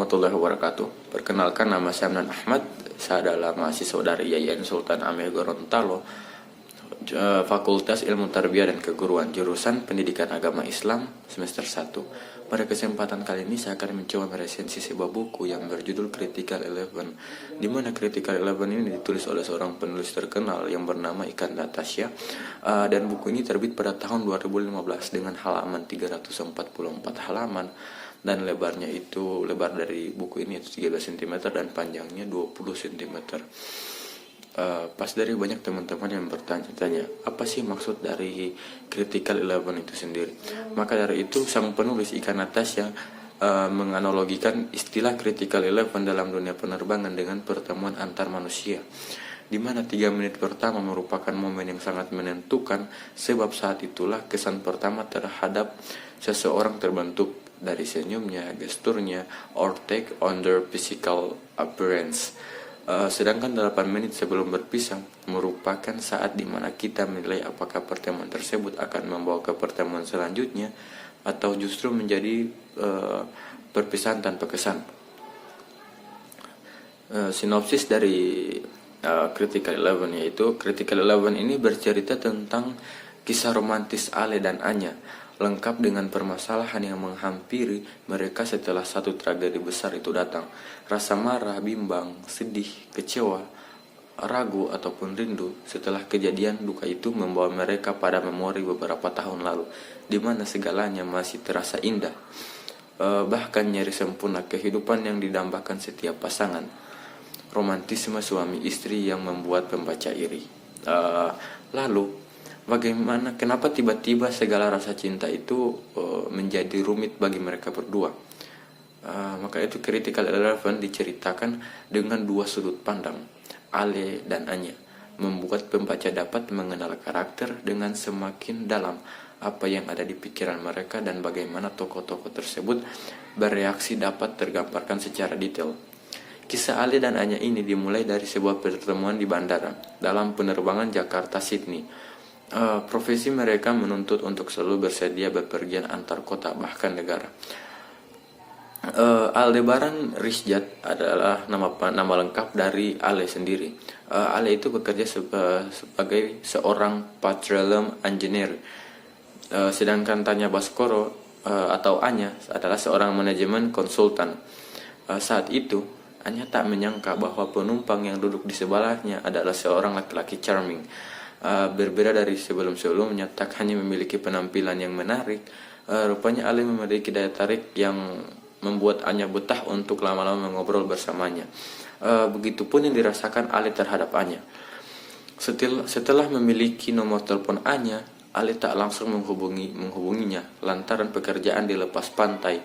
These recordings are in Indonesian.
warahmatullahi wabarakatuh. Perkenalkan, nama saya Amnan Ahmad. Saya adalah mahasiswa dari IAIN Sultan Amir Gorontalo, Fakultas Ilmu Tarbiyah dan Keguruan, jurusan Pendidikan Agama Islam semester 1. Pada kesempatan kali ini saya akan mencoba meresensi sebuah buku yang berjudul Critical Eleven, di mana Critical Eleven ini ditulis oleh seorang penulis terkenal yang bernama Ikan Natasha, dan buku ini terbit pada tahun 2015 dengan halaman 344 halaman, dan lebar dari buku ini itu 13 cm dan panjangnya 20 cm. Pas dari banyak teman-teman yang bertanya-tanya, apa sih maksud dari Critical Eleven itu sendiri? Maka dari itu sang penulis Ikan Natasha menganalogikan istilah Critical Eleven dalam dunia penerbangan dengan pertemuan antar manusia, di mana 3 menit pertama merupakan momen yang sangat menentukan, sebab saat itulah kesan pertama terhadap seseorang terbentuk dari senyumnya, gesturnya, or take on their physical appearance. Sedangkan 8 menit sebelum berpisah merupakan saat di mana kita menilai apakah pertemuan tersebut akan membawa ke pertemuan selanjutnya atau justru menjadi perpisahan tanpa kesan. Sinopsis dari Critical Eleven, yaitu Critical Eleven ini bercerita tentang kisah romantis Ale dan Anya, lengkap dengan permasalahan yang menghampiri mereka setelah satu tragedi besar itu datang. Rasa marah, bimbang, sedih, kecewa, ragu, ataupun rindu setelah kejadian duka itu membawa mereka pada memori beberapa tahun lalu, di mana segalanya masih terasa indah, bahkan nyaris sempurna kehidupan yang didambakan setiap pasangan. Romantisme suami istri yang membuat pembaca iri. Lalu kenapa tiba-tiba segala rasa cinta itu menjadi rumit bagi mereka berdua? Maka itu Critical Eleven diceritakan dengan dua sudut pandang, Ale dan Anya, membuat pembaca dapat mengenal karakter dengan semakin dalam, apa yang ada di pikiran mereka, dan bagaimana tokoh-tokoh tersebut bereaksi dapat tergambarkan secara detail. Kisah Ale dan Anya ini dimulai dari sebuah pertemuan di bandara dalam penerbangan Jakarta-Sydney. Profesi mereka menuntut untuk selalu bersedia bepergian antar kota bahkan negara. Aldebaran Rizjat adalah nama lengkap dari Ale sendiri. Ale itu bekerja sebagai seorang petroleum engineer, sedangkan Tanya Baskoro atau Anya adalah seorang manajemen konsultan. Saat itu Anya tak menyangka bahwa penumpang yang duduk di sebelahnya adalah seorang laki-laki charming. Berbeda dari sebelum-sebelumnya, tak hanya memiliki penampilan yang menarik, rupanya Ale memiliki daya tarik yang membuat Anya betah untuk lama-lama mengobrol bersamanya. Begitupun yang dirasakan Ale terhadap Anya. Setelah memiliki nomor telepon Anya, Ale tak langsung menghubunginya lantaran pekerjaan di lepas pantai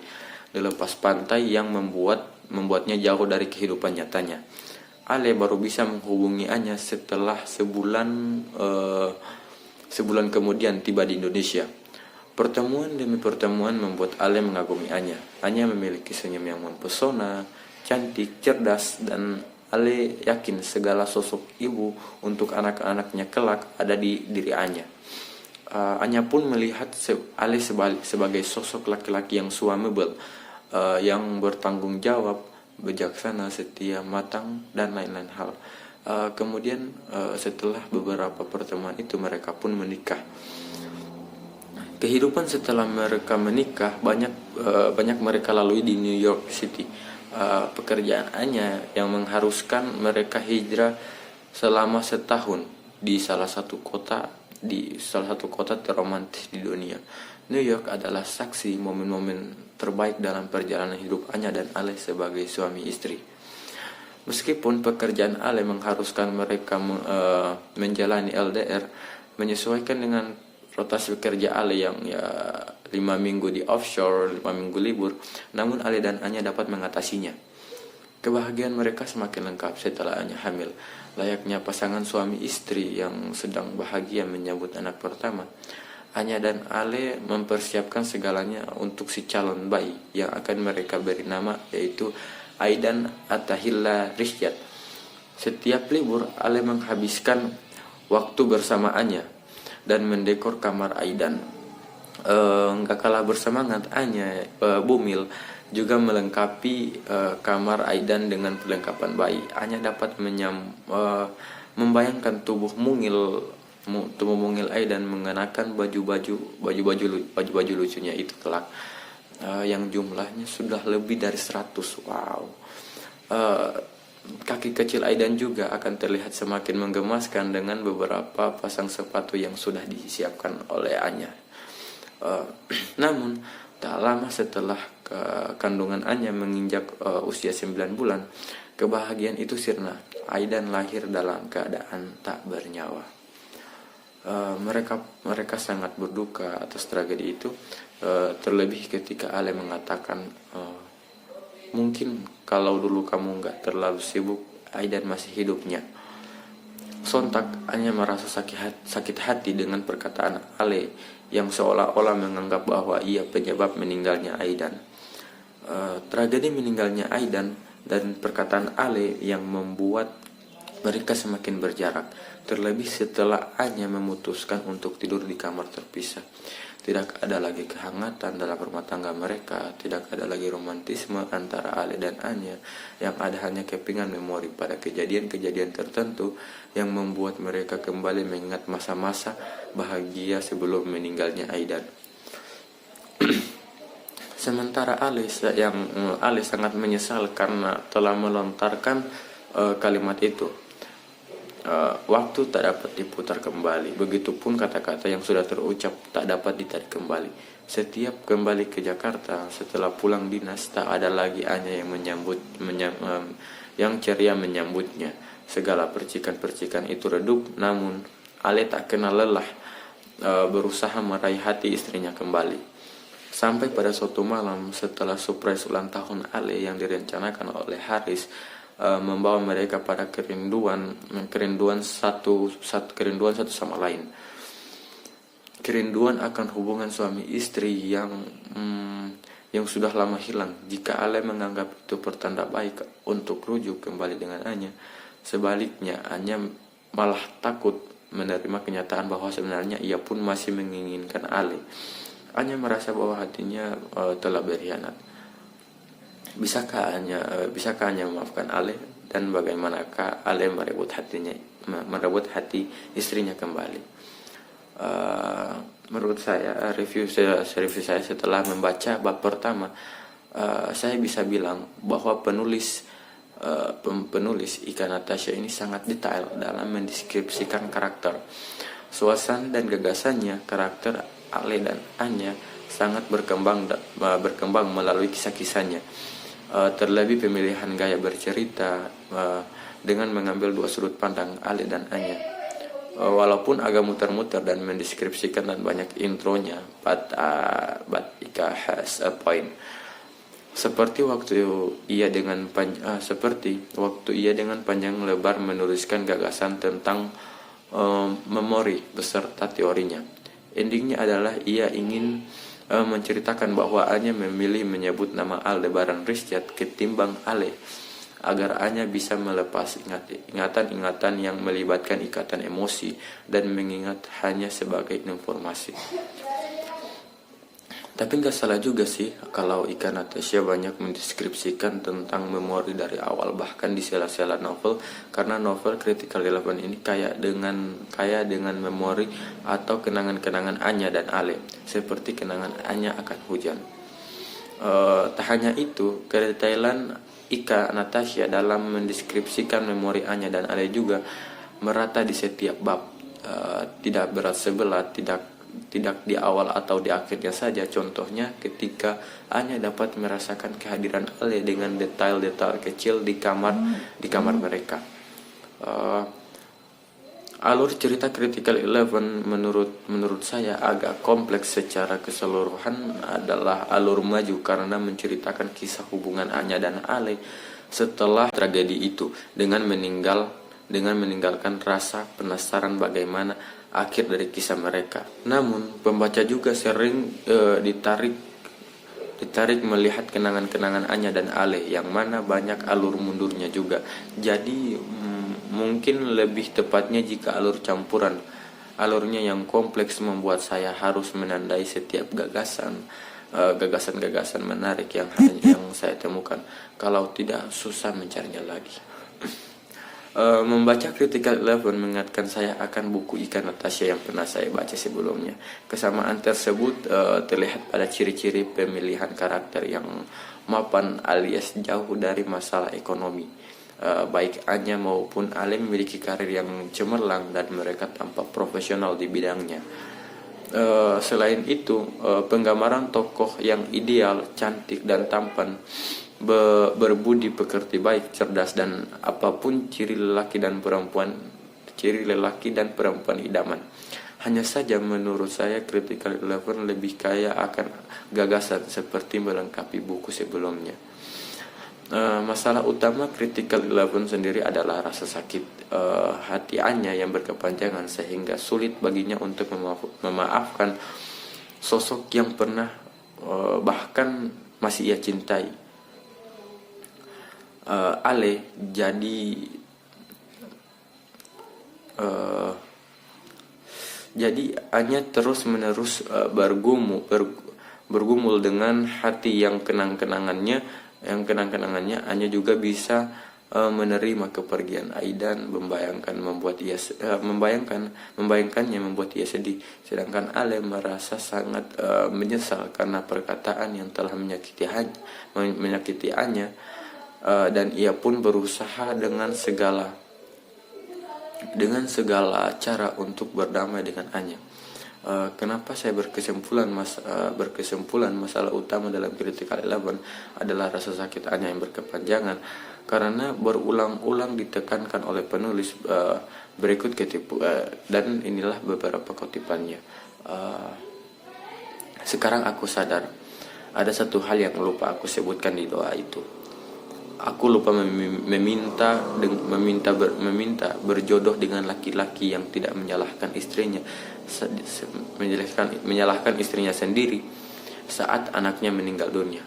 yang membuatnya jauh dari kehidupan nyatanya. Ale baru bisa menghubungi Anya setelah sebulan kemudian tiba di Indonesia. Pertemuan demi pertemuan membuat Ale mengagumi Anya. Anya memiliki senyum yang mempesona, cantik, cerdas, dan Ale yakin segala sosok ibu untuk anak-anaknya kelak ada di diri Anya. Anya pun melihat Ale sebagai sosok laki-laki yang suameable, yang bertanggung jawab, bijaksana, setia, matang, dan lain-lain hal. Kemudian setelah beberapa pertemuan itu mereka pun menikah. Kehidupan setelah mereka menikah banyak mereka lalui di New York City. Pekerjaan Anya yang mengharuskan mereka hijrah selama setahun di salah satu kota terromantis di dunia. New York adalah saksi momen-momen terbaik dalam perjalanan hidup Anya dan Ale sebagai suami istri. Meskipun pekerjaan Ale mengharuskan mereka menjalani LDR, menyesuaikan dengan rotasi kerja Ale yang 5 minggu di offshore, 5 minggu libur, namun Ale dan Anya dapat mengatasinya. Kebahagiaan mereka semakin lengkap setelah Anya hamil, layaknya pasangan suami istri yang sedang bahagia menyambut anak pertama. Anya dan Ale mempersiapkan segalanya untuk si calon bayi yang akan mereka beri nama, yaitu Aidan Attahillah Rizjat. Setiap libur Ale menghabiskan waktu bersama Anya dan mendekor kamar Aidan. Gak kalah bersemangat Anya Bumil juga melengkapi kamar Aidan dengan perlengkapan bayi. Anya dapat membayangkan tubuh mungil Aidan mengenakan baju-baju lucunya itu kelak, yang jumlahnya sudah lebih dari 100. Wow. Kaki kecil Aidan juga akan terlihat semakin menggemaskan dengan beberapa pasang sepatu yang sudah disiapkan oleh Anya. Namun tak lama setelah kandungan Anya menginjak usia 9 bulan, kebahagiaan itu sirna. Aidan lahir dalam keadaan tak bernyawa. Mereka sangat berduka atas tragedi itu, terlebih ketika Ale mengatakan, mungkin kalau dulu kamu gak terlalu sibuk, Aidan masih hidupnya. Sontak Anya merasa sakit hati dengan perkataan Ale yang seolah-olah menganggap bahwa ia penyebab meninggalnya Aidan. Tragedi meninggalnya Aidan dan perkataan Ale yang membuat mereka semakin berjarak, terlebih setelah Anya memutuskan untuk tidur di kamar terpisah. Tidak ada lagi kehangatan dalam rumah tangga mereka, tidak ada lagi romantisme antara Ale dan Anya, yang ada hanya kepingan memori pada kejadian-kejadian tertentu yang membuat mereka kembali mengingat masa-masa bahagia sebelum meninggalnya Aidan. Sementara Ale sangat menyesal karena telah melontarkan kalimat itu. Waktu tak dapat diputar kembali, begitupun kata-kata yang sudah terucap tak dapat ditarik kembali. Setiap kembali ke Jakarta setelah pulang dinas, tak ada lagi Anya yang ceria menyambutnya. Segala percikan-percikan itu redup, namun Ale tak kenal lelah berusaha meraih hati istrinya kembali. Sampai pada suatu malam setelah surprise ulang tahun Ale yang direncanakan oleh Haris membawa mereka pada kerinduan satu sama lain. Kerinduan akan hubungan suami istri yang sudah lama hilang. Jika Ale menganggap itu pertanda baik untuk rujuk kembali dengan Anya, sebaliknya Anya malah takut menerima kenyataan bahwa sebenarnya ia pun masih menginginkan Ale. Anya merasa bahwa hatinya telah berkhianat. Bisakah Anya memaafkan Ale, dan bagaimanakah Ale merebut hati istrinya kembali? Menurut saya, review saya setelah membaca bab pertama, saya bisa bilang bahwa penulis Ika Natasha ini sangat detail dalam mendeskripsikan karakter, suasana dan gagasannya. Karakter Ale dan Anya sangat berkembang melalui kisah-kisahnya. Terlebih pemilihan gaya bercerita dengan mengambil dua sudut pandang Ale dan Anya. Walaupun agak muter-muter dan mendeskripsikan dan banyak intronya, but Ika has a point. Seperti waktu ia dengan panjang lebar menuliskan gagasan tentang memori beserta teorinya. Endingnya adalah ia ingin menceritakan bahwa Anya memilih menyebut nama Aldebaran Rizkyat ketimbang Ale, agar Anya bisa melepas ingatan-ingatan yang melibatkan ikatan emosi dan mengingat hanya sebagai informasi. Tapi gak salah juga sih kalau Ika Natasha banyak mendeskripsikan tentang memori dari awal, bahkan di sela-sela novel, karena novel Critical Relevant ini kaya dengan memori atau kenangan-kenangan Anya dan Ale, seperti kenangan Anya akan hujan. Tak hanya itu, kedetailan Ika Natasha dalam mendeskripsikan memori Anya dan Ale juga merata di setiap bab, tidak berat sebelah, tidak di awal atau di akhirnya saja. Contohnya ketika Anya dapat merasakan kehadiran Ale dengan detail-detail kecil di kamar mereka. Alur cerita Critical Eleven menurut saya agak kompleks. Secara keseluruhan adalah alur maju karena menceritakan kisah hubungan Anya dan Ale setelah tragedi itu dengan meninggalkan rasa penasaran bagaimana akhir dari kisah mereka. Namun pembaca juga sering ditarik melihat kenangan-kenangan Anya dan Ale, yang mana banyak alur mundurnya juga. Jadi mungkin lebih tepatnya jika alurnya yang kompleks membuat saya harus menandai setiap gagasan gagasan-gagasan menarik yang saya temukan. Kalau tidak, susah mencarinya lagi. Membaca Critical Eleven mengingatkan saya akan buku Ikan Natasha yang pernah saya baca sebelumnya. Kesamaan tersebut terlihat pada ciri-ciri pemilihan karakter yang mapan alias jauh dari masalah ekonomi. Baik Anya maupun Ale memiliki karir yang cemerlang dan mereka tampak profesional di bidangnya. Selain itu, penggambaran tokoh yang ideal, cantik dan tampan, berbudi pekerti baik, cerdas dan apapun ciri lelaki dan perempuan idaman. Hanya saja menurut saya Critical Eleven lebih kaya akan gagasan seperti melengkapi buku sebelumnya. Masalah utama Critical Eleven sendiri adalah rasa sakit hati Anya yang berkepanjangan sehingga sulit baginya untuk memaafkan sosok yang pernah bahkan masih ia cintai. Ale jadi Anya terus-menerus bergumul dengan hati yang kenang-kenangannya. Anya juga bisa menerima kepergian Aidan, membayangkannya membuat ia sedih. Sedangkan Ale merasa sangat menyesal karena perkataan yang telah menyakiti Anya. Dan ia pun berusaha dengan segala cara untuk berdamai dengan Anya. Kenapa saya berkesimpulan masalah utama dalam Critical Eleven adalah rasa sakit Anya yang berkepanjangan, karena berulang-ulang ditekankan oleh penulis berikut dan inilah beberapa kutipannya. Sekarang aku sadar ada satu hal yang lupa aku sebutkan di doa itu. Aku lupa meminta berjodoh dengan laki-laki yang tidak menyalahkan istrinya sendiri saat anaknya meninggal dunia.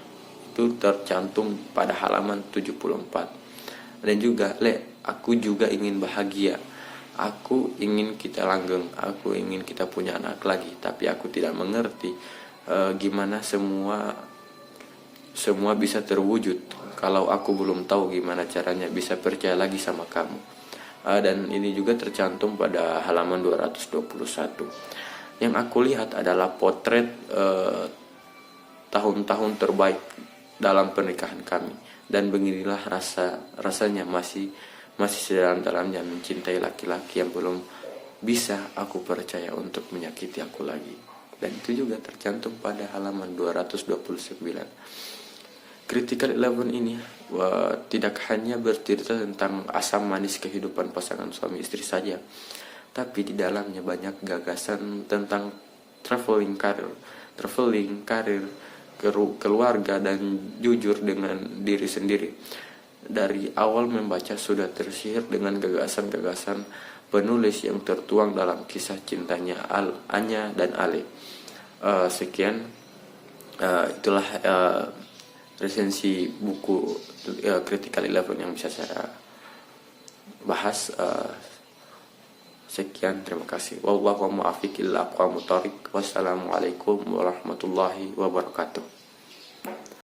Itu tercantum pada halaman 74. Dan juga, aku juga ingin bahagia. Aku ingin kita langgeng, aku ingin kita punya anak lagi, tapi aku tidak mengerti gimana semua bisa terwujud kalau aku belum tahu gimana caranya bisa percaya lagi sama kamu. Dan ini juga tercantum pada halaman 221. Yang aku lihat adalah potret tahun-tahun terbaik dalam pernikahan kami, dan beginilah rasanya masih sedalam-dalamnya mencintai laki-laki yang belum bisa aku percaya untuk menyakiti aku lagi. Dan itu juga tercantum pada halaman 229. Critical Eleven ini tidak hanya bercerita tentang asam manis kehidupan pasangan suami istri saja, tapi di dalamnya banyak gagasan tentang traveling karir, keluarga, dan jujur dengan diri sendiri. Dari awal membaca sudah tersihir dengan gagasan-gagasan penulis yang tertuang dalam kisah cintanya Anya dan Ale. Sekian, itulah resensi buku Critical Eleven yang bisa saya bahas. Sekian, terima kasih. Wallahu muwaffiq ila aqwamut thoriq. Wassalamualaikum warahmatullahi wabarakatuh.